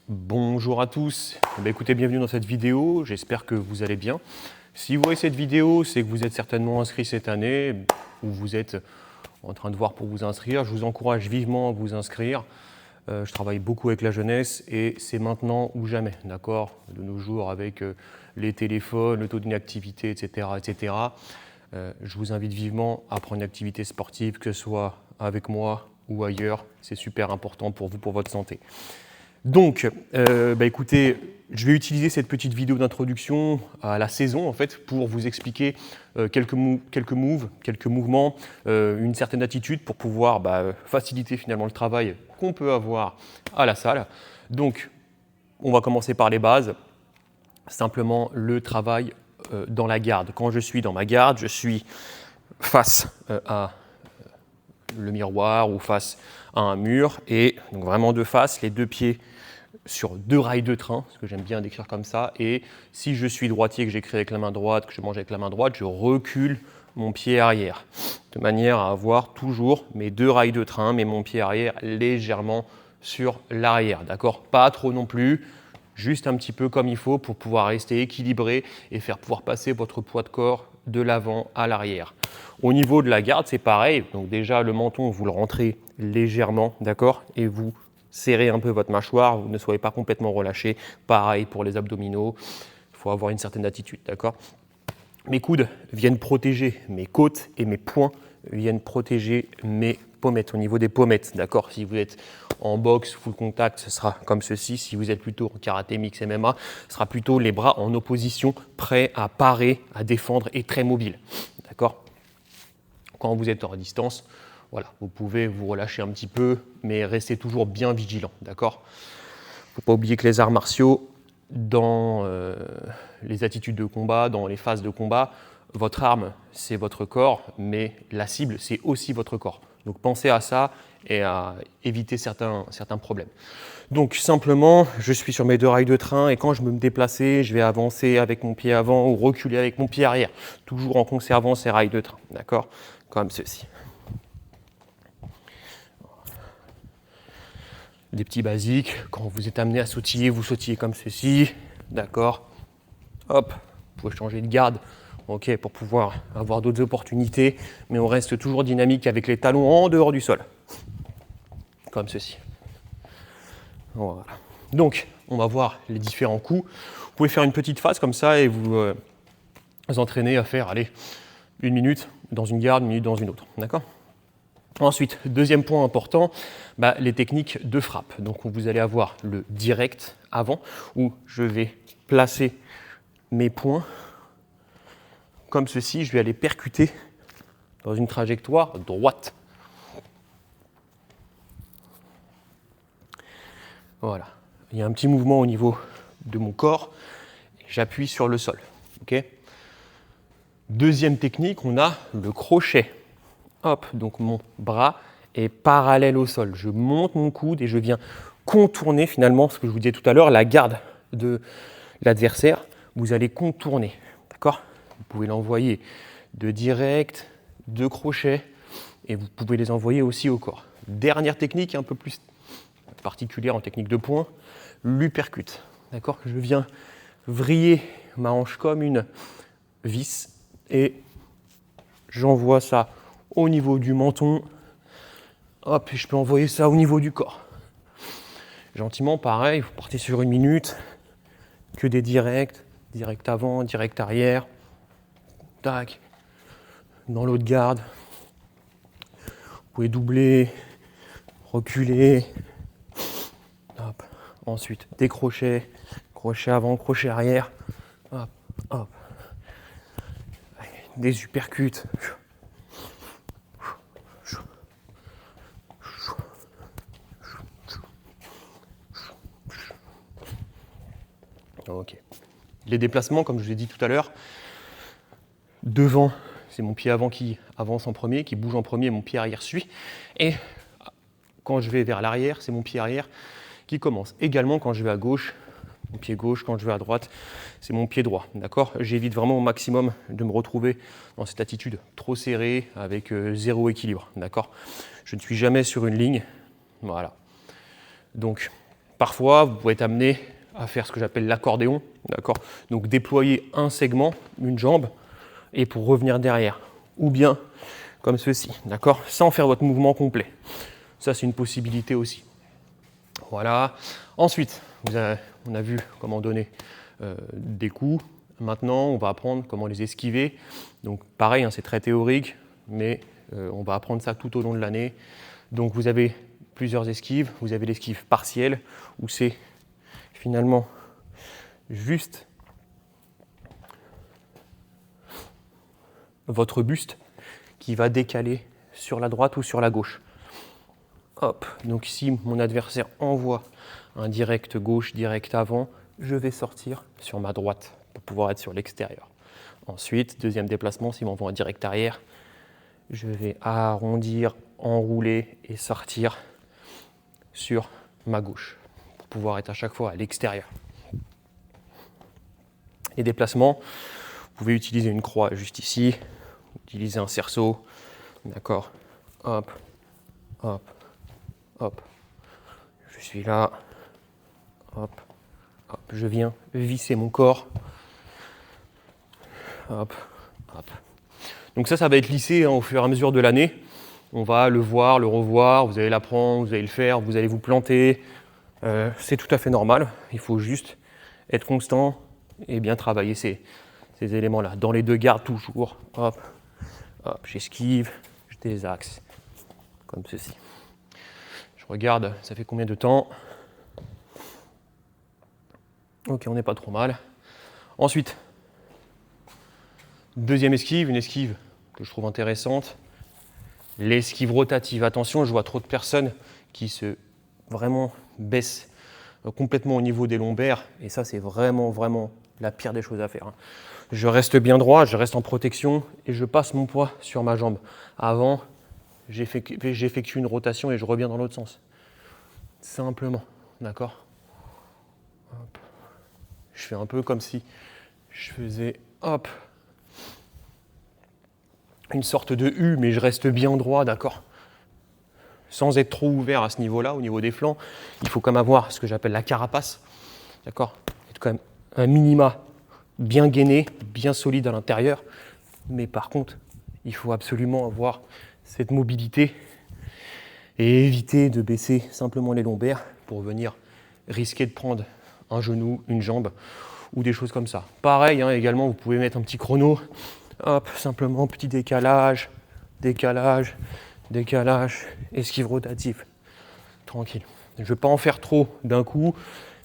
Bonjour à tous, écoutez, bienvenue dans cette vidéo, j'espère que vous allez bien. Si vous voyez cette vidéo, c'est que vous êtes certainement inscrit cette année ou vous êtes en train de voir pour vous inscrire. Je vous encourage vivement à vous inscrire. Je travaille beaucoup avec la jeunesse et c'est maintenant ou jamais, d'accord? De nos jours avec les téléphones, le taux d'inactivité, etc., etc. Je vous invite vivement à prendre une activité sportive, que ce soit avec moi ou ailleurs. C'est super important pour vous, pour votre santé. Donc, écoutez, je vais utiliser cette petite vidéo d'introduction à la saison en fait pour vous expliquer quelques mouvements, une certaine attitude pour pouvoir faciliter finalement le travail qu'on peut avoir à la salle. Donc, on va commencer par les bases. Simplement le travail dans la garde. Quand je suis dans ma garde, je suis face à le miroir ou face à un mur et donc vraiment de face, les deux pieds sur deux rails de train, ce que j'aime bien décrire comme ça. Et si je suis droitier, que j'écris avec la main droite, que je mange avec la main droite, je recule mon pied arrière, de manière à avoir toujours mes deux rails de train, mais mon pied arrière légèrement sur l'arrière, d'accord? Pas trop non plus, juste un petit peu comme il faut pour pouvoir rester équilibré et faire pouvoir passer votre poids de corps de l'avant à l'arrière. Au niveau de la garde, c'est pareil. Donc déjà, le menton, vous le rentrez légèrement, d'accord? Et vous serrez un peu votre mâchoire, vous ne soyez pas complètement relâché. Pareil pour les abdominaux, il faut avoir une certaine attitude, d'accord? Mes coudes viennent protéger mes côtes et mes poings viennent protéger mes pommettes, au niveau des pommettes, d'accord? Si vous êtes en boxe, full contact, ce sera comme ceci. Si vous êtes plutôt en karaté, mix, MMA, ce sera plutôt les bras en opposition, prêts à parer, à défendre et très mobile, d'accord? Quand vous êtes en distance, voilà, vous pouvez vous relâcher un petit peu, mais restez toujours bien vigilant, d'accord? Il ne faut pas oublier que les arts martiaux, dans les attitudes de combat, dans les phases de combat, votre arme, c'est votre corps, mais la cible, c'est aussi votre corps. Donc pensez à ça et à éviter certains problèmes. Donc simplement, je suis sur mes deux rails de train et quand je veux me déplacer, je vais avancer avec mon pied avant ou reculer avec mon pied arrière, toujours en conservant ces rails de train, d'accord? Comme ceci. Des petits basiques, quand vous êtes amené à sautiller, vous sautillez comme ceci, d'accord? Hop, vous pouvez changer de garde, ok, pour pouvoir avoir d'autres opportunités, mais on reste toujours dynamique avec les talons en dehors du sol, comme ceci. Voilà. Donc, on va voir les différents coups. Vous pouvez faire une petite phase comme ça et vous entraîner à faire, allez, 1 minute dans une garde, 1 minute dans une autre, d'accord? Ensuite, deuxième point important, les techniques de frappe. Donc vous allez avoir le direct avant, où je vais placer mes poings comme ceci, je vais aller percuter dans une trajectoire droite. Voilà, il y a un petit mouvement au niveau de mon corps, j'appuie sur le sol. Okay. Deuxième technique, on a le crochet. Hop, donc mon bras est parallèle au sol. Je monte mon coude et je viens contourner finalement ce que je vous disais tout à l'heure, la garde de l'adversaire. Vous allez contourner, d'accord? Vous pouvez l'envoyer de direct, de crochet et vous pouvez les envoyer aussi au corps. Dernière technique un peu plus particulière en technique de poing, l'uppercut. D'accord? Je viens vriller ma hanche comme une vis et j'envoie ça au niveau du menton, hop, et je peux envoyer ça au niveau du corps. Gentiment, pareil, vous partez sur 1 minute, que des directs, direct avant, direct arrière, tac, dans l'autre garde. Vous pouvez doubler, reculer, hop, ensuite décrocher, crochet avant, crochet arrière, hop, hop, des uppercuts. Ok. Les déplacements, comme je vous l'ai dit tout à l'heure, devant, c'est mon pied avant qui avance en premier, qui bouge en premier, mon pied arrière suit. Et quand je vais vers l'arrière, c'est mon pied arrière qui commence. Également, quand je vais à gauche, mon pied gauche, quand je vais à droite, c'est mon pied droit. D'accord ? J'évite vraiment au maximum de me retrouver dans cette attitude trop serrée, avec zéro équilibre. D'accord ? Je ne suis jamais sur une ligne. Voilà. Donc, Parfois, vous pouvez être amené à faire ce que j'appelle l'accordéon, d'accord? Donc déployer un segment, une jambe, et pour revenir derrière. Ou bien comme ceci, d'accord? Sans faire votre mouvement complet. Ça, c'est une possibilité aussi. Voilà. Ensuite, on a vu comment donner des coups. Maintenant, on va apprendre comment les esquiver. Donc pareil, hein, c'est très théorique, mais on va apprendre ça tout au long de l'année. Donc vous avez plusieurs esquives. Vous avez l'esquive partielle, où c'est finalement juste votre buste qui va décaler sur la droite ou sur la gauche. Hop, donc si mon adversaire envoie un direct gauche, direct avant, je vais sortir sur ma droite pour pouvoir être sur l'extérieur. Ensuite, deuxième déplacement, s'il m'envoie un direct arrière, je vais arrondir, enrouler et sortir sur ma gauche pour pouvoir être à chaque fois à l'extérieur. Les déplacements, vous pouvez utiliser une croix juste ici, utiliser un cerceau, d'accord, hop, hop, hop, je suis là, hop, hop, je viens visser mon corps, hop, hop. Donc ça va être lissé hein, au fur et à mesure de l'année. On va le voir, le revoir, vous allez l'apprendre, vous allez le faire, vous allez vous planter. C'est tout à fait normal, il faut juste être constant et bien travailler ces éléments-là. Dans les deux gardes toujours, hop, hop, j'esquive, je désaxe, comme ceci. Je regarde, ça fait combien de temps? Ok, on n'est pas trop mal. Ensuite, deuxième esquive, une esquive que je trouve intéressante. L'esquive rotative. Attention, je vois trop de personnes qui se vraiment baissent complètement au niveau des lombaires. Et ça, c'est vraiment, vraiment la pire des choses à faire. Je reste bien droit, je reste en protection et je passe mon poids sur ma jambe. Avant, j'effectue une rotation et je reviens dans l'autre sens. Simplement, d'accord? Je fais un peu comme si je faisais, hop, une sorte de U, mais je reste bien droit, d'accord? Sans être trop ouvert à ce niveau-là, au niveau des flancs. Il faut quand même avoir ce que j'appelle la carapace, d'accord? Être quand même un minima bien gainé, bien solide à l'intérieur. Mais par contre, il faut absolument avoir cette mobilité et éviter de baisser simplement les lombaires pour venir risquer de prendre un genou, une jambe ou des choses comme ça. Pareil, hein, également, vous pouvez mettre un petit chrono. Hop, simplement petit décalage, décalage, décalage, esquive rotative. Tranquille. Je ne vais pas en faire trop d'un coup,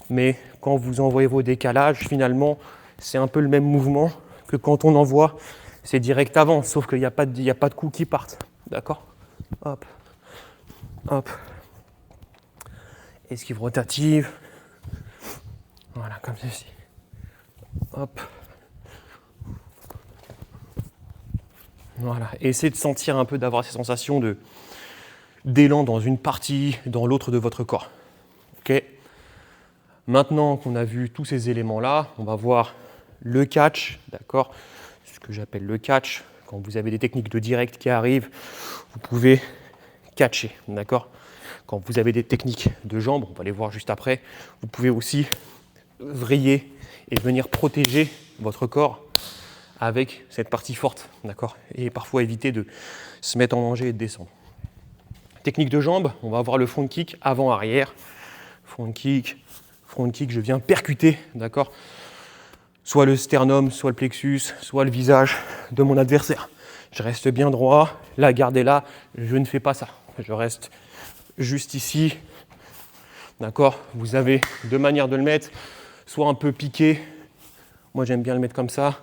mais quand vous envoyez vos décalages, finalement, c'est un peu le même mouvement que quand on envoie, c'est direct avant, sauf qu'il n'y a pas de coups qui partent. D'accord? Hop, hop. Esquive rotative. Voilà, comme ceci. Hop. Voilà. Et essayez de sentir un peu, d'avoir ces sensations d'élan dans une partie, dans l'autre de votre corps. Ok. Maintenant qu'on a vu tous ces éléments-là, on va voir le catch, d'accord? Ce que j'appelle le catch. Quand vous avez des techniques de direct qui arrivent, vous pouvez catcher, d'accord? Quand vous avez des techniques de jambes, on va les voir juste après, vous pouvez aussi vriller et venir protéger votre corps avec cette partie forte, d'accord? Et parfois éviter de se mettre en danger et de descendre. Technique de jambes, on va avoir le front kick avant-arrière. Front kick, je viens percuter, d'accord? Soit le sternum, soit le plexus, soit le visage de mon adversaire. Je reste bien droit, la garde est là, je ne fais pas ça. Je reste juste ici, d'accord? Vous avez deux manières de le mettre, soit un peu piqué, moi j'aime bien le mettre comme ça,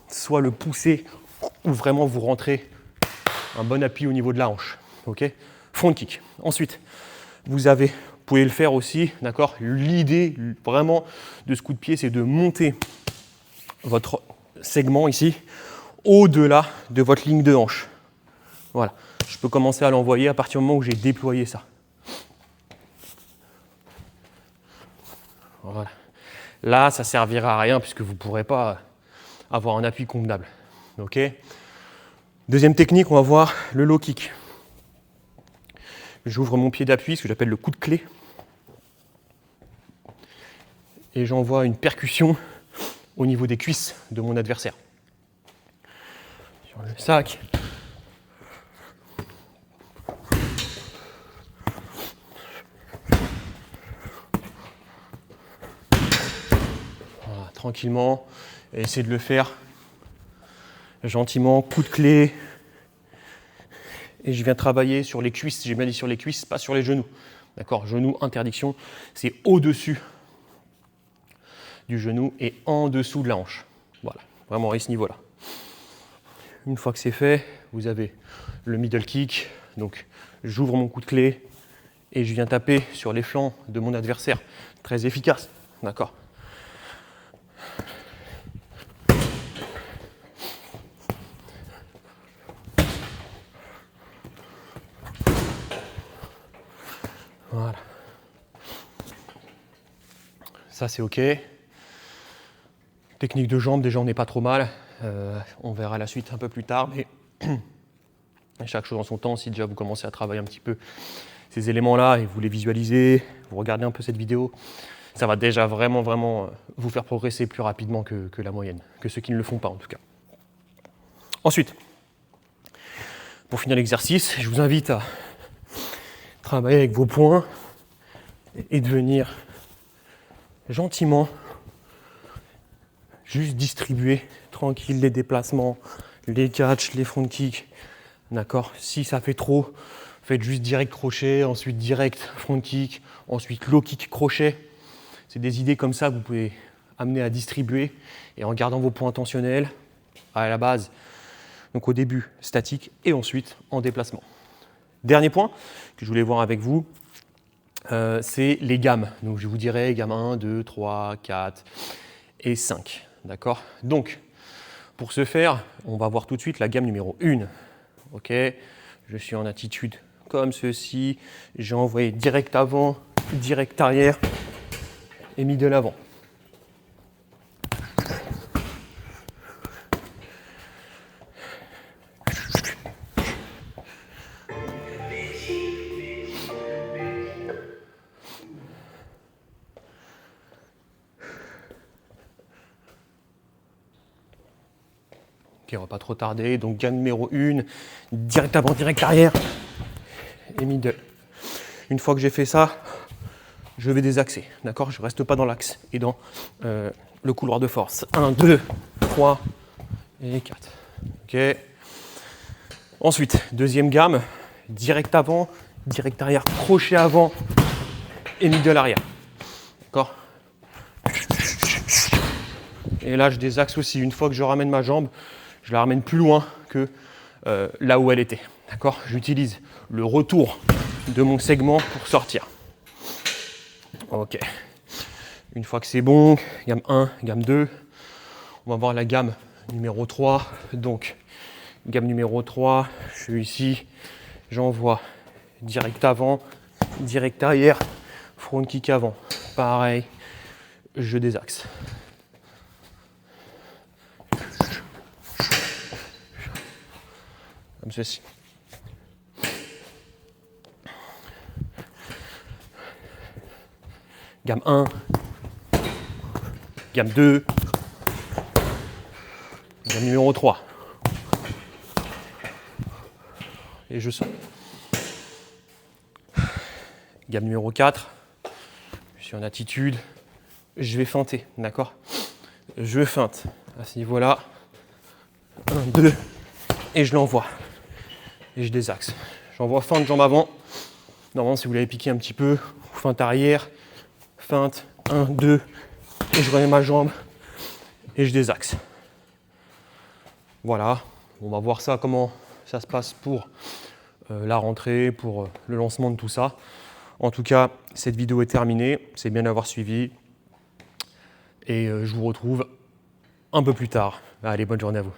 soit le pousser, ou vraiment vous rentrez un bon appui au niveau de la hanche, ok? Front kick. Ensuite, vous pouvez le faire aussi, d'accord? L'idée vraiment de ce coup de pied, c'est de monter votre segment ici au-delà de votre ligne de hanche. Voilà. Je peux commencer à l'envoyer à partir du moment où j'ai déployé ça. Voilà. Là, ça ne servira à rien puisque vous ne pourrez pas avoir un appui convenable. Ok. Deuxième technique, on va voir le low kick. J'ouvre mon pied d'appui, ce que j'appelle le coup de clé. et j'envoie une percussion au niveau des cuisses de mon adversaire. Sur le sac. Voilà, tranquillement, et essayez de le faire gentiment, coup de clé. Et je viens travailler sur les cuisses, j'ai bien dit sur les cuisses, pas sur les genoux. D'accord, genou, interdiction, c'est au-dessus du genou et en dessous de la hanche. Voilà, vraiment à ce niveau-là. Une fois que c'est fait, vous avez le middle kick. Donc, j'ouvre mon coup de clé et je viens taper sur les flancs de mon adversaire. Très efficace, d'accord. Voilà. Ça, c'est OK. Technique de jambe, déjà, on n'est pas trop mal. On verra la suite un peu plus tard, mais chaque chose en son temps. Si déjà vous commencez à travailler un petit peu ces éléments-là et vous les visualisez, vous regardez un peu cette vidéo, ça va déjà vraiment vous faire progresser plus rapidement que la moyenne, que ceux qui ne le font pas en tout cas. Ensuite, pour finir l'exercice, je vous invite à travailler avec vos poings et de venir gentiment juste distribuer tranquille les déplacements, les catchs, les front kicks. D'accord. Si ça fait trop, faites juste direct crochet, ensuite direct front kick, ensuite low kick crochet. C'est des idées comme ça que vous pouvez amener à distribuer et en gardant vos points intentionnels à la base. Donc au début statique et ensuite en déplacement. Dernier point que je voulais voir avec vous, c'est les gammes. Donc je vous dirais gamme 1, 2, 3, 4 et 5. D'accord. Donc pour ce faire, on va voir tout de suite la gamme numéro 1. Ok, je suis en attitude comme ceci. J'ai envoyé direct avant, direct arrière et mis de l'avant. Ok, on va pas trop tarder. Donc gamme numéro 1, direct avant, direct arrière et middle. Une fois que j'ai fait ça, je vais désaxer. D'accord, je ne reste pas dans l'axe et dans le couloir de force. 1, 2, 3 et 4. Ok. Ensuite, deuxième gamme, direct avant, direct arrière, crochet avant et middle arrière. D'accord. Et là, je désaxe aussi. Une fois que je ramène ma jambe, je la ramène plus loin que là où elle était. D'accord. J'utilise le retour de mon segment pour sortir. Ok. Une fois que c'est bon, gamme 1, gamme 2, on va voir la gamme numéro 3. Donc, gamme numéro 3, je suis ici, j'envoie direct avant, direct arrière, front kick avant. Pareil, je désaxe. Comme ceci. Gamme 1, gamme 2, gamme numéro 3. Et je sors. Gamme numéro 4, je suis en attitude, je vais feinter, d'accord? Je feinte à ce niveau-là. 1, 2, et je l'envoie. Et je désaxe. J'envoie feinte jambe avant. Normalement, si vous l'avez piqué un petit peu, feinte arrière, feinte, 1, 2, et je remets ma jambe et je désaxe. Voilà, on va voir ça, comment ça se passe pour la rentrée, pour le lancement de tout ça. En tout cas, cette vidéo est terminée. C'est bien d'avoir suivi. Et je vous retrouve un peu plus tard. Allez, bonne journée à vous.